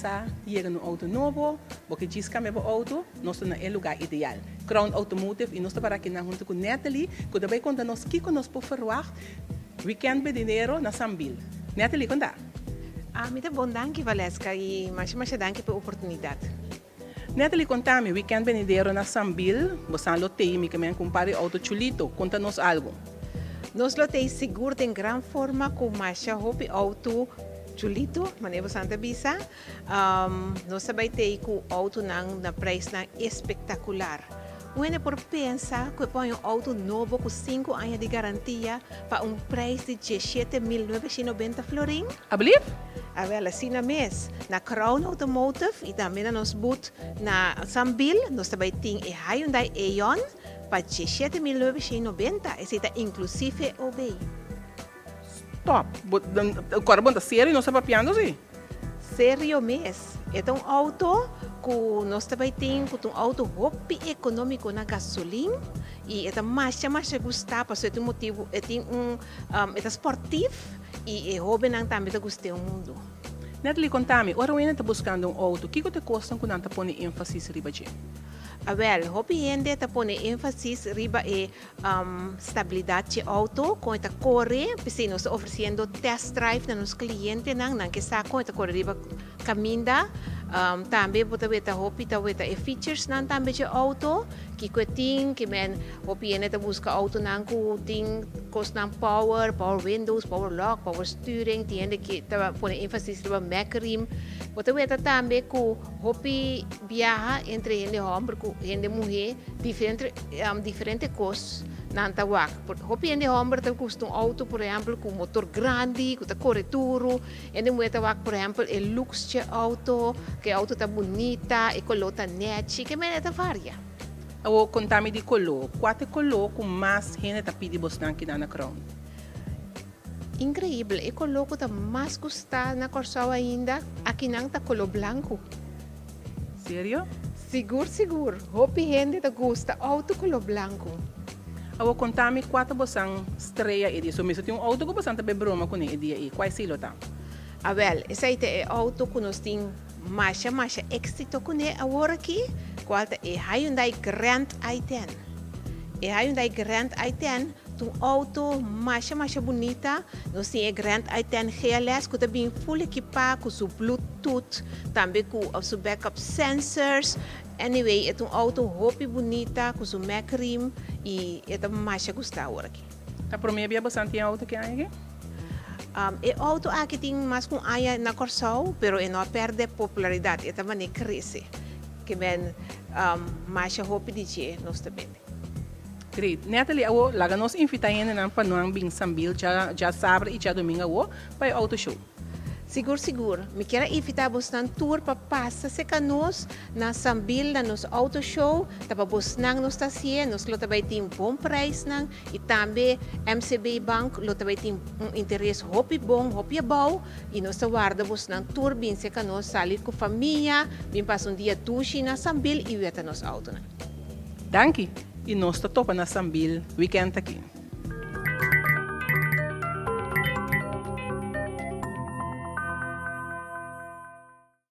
pensar ir no auto novo, porque diz que meu auto, nós estamos no lugar ideal. Crown Automotive e nós estamos aqui na junto com Natalie, que também conta nós que nós por verwacht weekend bij dinero na Sambil. Natalie, conta. Muito bom, danke Valesca e mais danke pela oportunidade. Natalie, conta-me, weekend bij dinero na Sambil, você lotei, me que compare auto chulito, conta-nos algo. Nós lotei seguro em grande forma com mais hopi auto chulito, maneira Santa Bisa. Nós também tem com auto na preço espetacular. Ué, por pensar que põe um auto novo com 5 anos de garantia para preço de 17.990 florin? Ablief? Assim na mês, na Crown Automotive e também na nos boot na Sambil, nós também tem a Hyundai Eon para 17.990, esse está inclusive o bem. Top! O corpo está sério e não está papiando, sim? Sério mesmo. É um auto que nós também temos um auto hopi econômico na gasolina e é mais gusta, por esse motivo é esportivo e é hobby não também gostei do mundo. Natalie, contame, ora você está buscando auto, o que te custa quando você põe ênfase riba de? Hobby gente está põe ênfase riba estabilidade de auto, com esta corre, porque nós oferecendo test drive na nos clientes não que sa com esta corre riba caminda. Também pode ver hobby features nan também de auto que coitin que men hobby ene busca auto nan ku ting cost nan power windows, power lock, power steering, tiende que põe ênfase riba mechanism. Pode ver também que hobby viaja entre gente homem e gente mulher diferente costos. Nanta wak. Hopi ende homem te custa auto, por exemplo, com motor grande, com correturo. Ende mulher wak, por exemplo, el luxo de auto, que auto tá bonita, e color tá net, que meneta varia. O contame de color, qual é color com mais gente tá pedindo bastante aqui na Crown? Incrível, e color que tá mais gostado na Curacao ainda, aqui não tá color blanku. Sério? Seguro. Hopi gente tá gosta auto color blanco. Eu contame quatro bosan estreia e disso, mesmo tem auto que bosan também broma com ele e qual silo tá? Esse aí é auto que nós tem mais éxito com ele agora aqui, qual é Hyundai Grand i10. Hyundai Grand i10 um auto mais bonita, nós tem Grand i10 GLS que está bem full equipado com seu Bluetooth, também com seu backup sensors. Anyway, é um auto hopi bonita com seu mechanism e é mais gostado agora aqui. Tá por mim havia bastante auto que há aqui? O auto aqui tem mais com aia na Curacao, pero não perde popularidade, é também cresce. Que bem mais hopi de nós também. Great. Natalie, eu laga nos invitar ainda na panuang bing Sambil já sábado e já domingo para auto show. Seguro. Me quero invitar você tour para passar se canos na Sambil na nos auto show, para você nos tasia, nos lo também tem bom preço nang e também MCB Bank lo também tem interesse hopi bom, hopi bom e nos guarda você na tour bem se canos salir com família, bem passar dia tushi na Sambil e veta nos auto na. Danke. E nós estamos na Sambil weekend aqui.